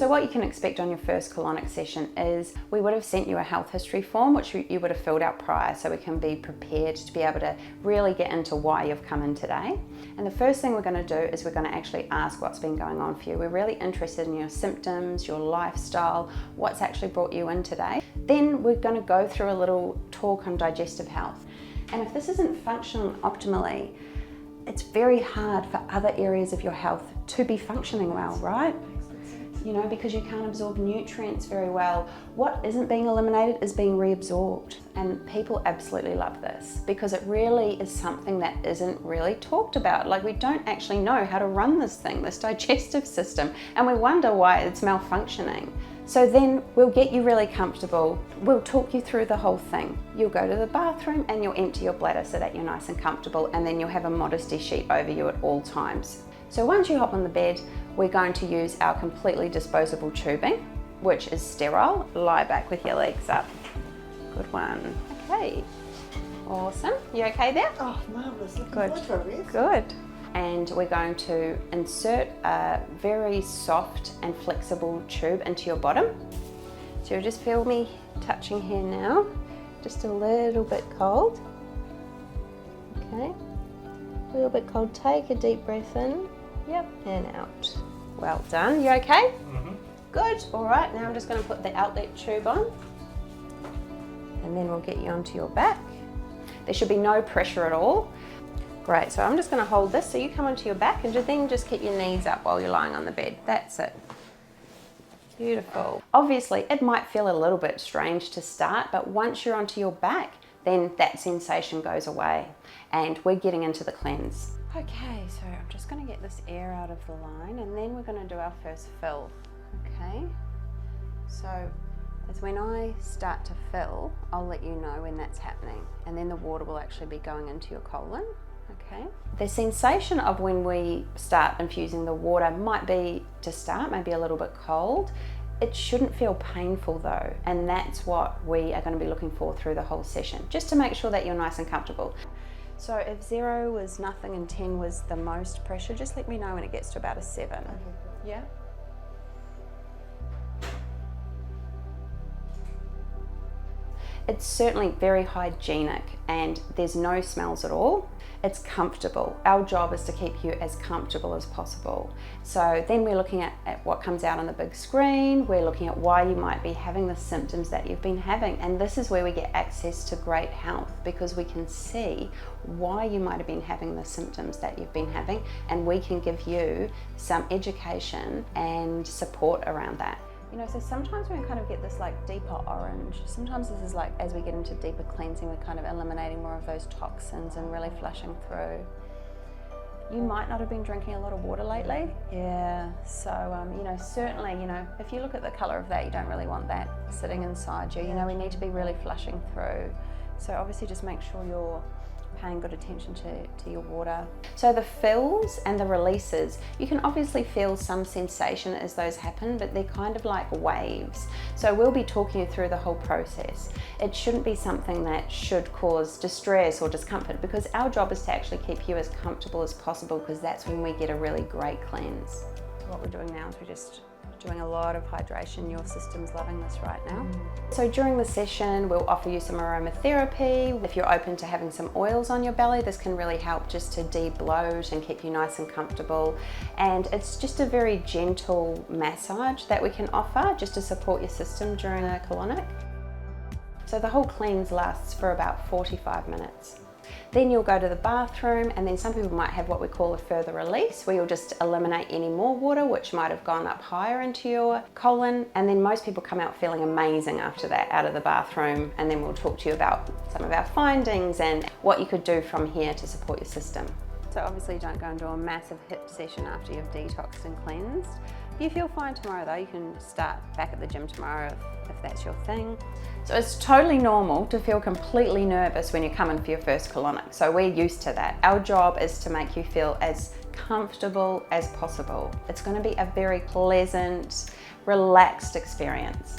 So what you can expect on your first colonic session is we would have sent you a health history form, which you would have filled out prior, so we can be prepared to be able to really get into why you've come in today. And the first thing we're going to do is we're going to actually ask what's been going on for you. We're really interested in your symptoms, your lifestyle, what's actually brought you in today. Then we're going to go through a little talk on digestive health. And if this isn't functioning optimally, it's very hard for other areas of your health to be functioning well, right? You know, because you can't absorb nutrients very well. What isn't being eliminated is being reabsorbed. And people absolutely love this because it really is something that isn't really talked about. Like, we don't actually know how to run this thing, this digestive system, and we wonder why it's malfunctioning. So then we'll get you really comfortable. We'll talk you through the whole thing. You'll go to the bathroom and you'll empty your bladder so that you're nice and comfortable, and then you'll have a modesty sheet over you at all times. So once you hop on the bed, we're going to use our completely disposable tubing, which is sterile. Lie back with your legs up. Good one. Okay. Awesome. You okay there? Oh, marvellous. Good. Good. And we're going to insert a very soft and flexible tube into your bottom. So you'll just feel me touching here now. Just a little bit cold. Okay. A little bit cold. Take a deep breath in. Yep, and out. Well done. You okay? Mm-hmm. Good. All right, now I'm just going to put the outlet tube on, and then we'll get you onto your back. There should be no pressure at all. Great, so I'm just going to hold this so you come onto your back, and then just keep your knees up while you're lying on the bed. That's it. Beautiful. Obviously, it might feel a little bit strange to start, but once you're onto your back, then that sensation goes away, and we're getting into the cleanse. Okay, so I'm just going to get this air out of the line, and then we're going to do our first fill. Okay, so as when I start to fill, I'll let you know when that's happening, and then the water will actually be going into your colon. Okay. The sensation of when we start infusing the water might be, to start, maybe a little bit cold. It shouldn't feel painful though, and that's what we are going to be looking for through the whole session, just to make sure that you're nice and comfortable. So if 0 was nothing and 10 was the most pressure, just let me know when it gets to about a 7. Okay. Yeah? It's certainly very hygienic and there's no smells at all. It's comfortable. Our job is to keep you as comfortable as possible. So then we're looking at what comes out on the big screen. We're looking at why you might be having the symptoms that you've been having. And this is where we get access to great health, because we can see why you might have been having the symptoms that you've been having, and we can give you some education and support around that. You know, so sometimes we kind of get this like deeper orange. Sometimes this is like, as we get into deeper cleansing, we're kind of eliminating more of those toxins and really flushing through. You might not have been drinking a lot of water lately. Yeah, so, you know, certainly, you know, if you look at the colour of that, you don't really want that sitting inside you. You know, we need to be really flushing through. So obviously just make sure you're paying good attention to your water. So the fills and the releases, you can obviously feel some sensation as those happen, but they're kind of like waves. So we'll be talking you through the whole process. It shouldn't be something that should cause distress or discomfort, because our job is to actually keep you as comfortable as possible, because that's when we get a really great cleanse. What we're doing now is we're just doing a lot of hydration. Your system's loving this right now. So during the session, we'll offer you some aromatherapy. If you're open to having some oils on your belly, this can really help just to de-bloat and keep you nice and comfortable. And it's just a very gentle massage that we can offer just to support your system during a colonic. So the whole cleanse lasts for about 45 minutes. Then you'll go to the bathroom, and then some people might have what we call a further release, where you'll just eliminate any more water which might have gone up higher into your colon, and then most people come out feeling amazing after that, out of the bathroom, and then we'll talk to you about some of our findings and what you could do from here to support your system. So obviously don't go and do a massive HIIT session after you've detoxed and cleansed. If you feel fine tomorrow though, you can start back at the gym tomorrow if that's your thing. So it's totally normal to feel completely nervous when you come in for your first colonic. So we're used to that. Our job is to make you feel as comfortable as possible. It's going to be a very pleasant, relaxed experience.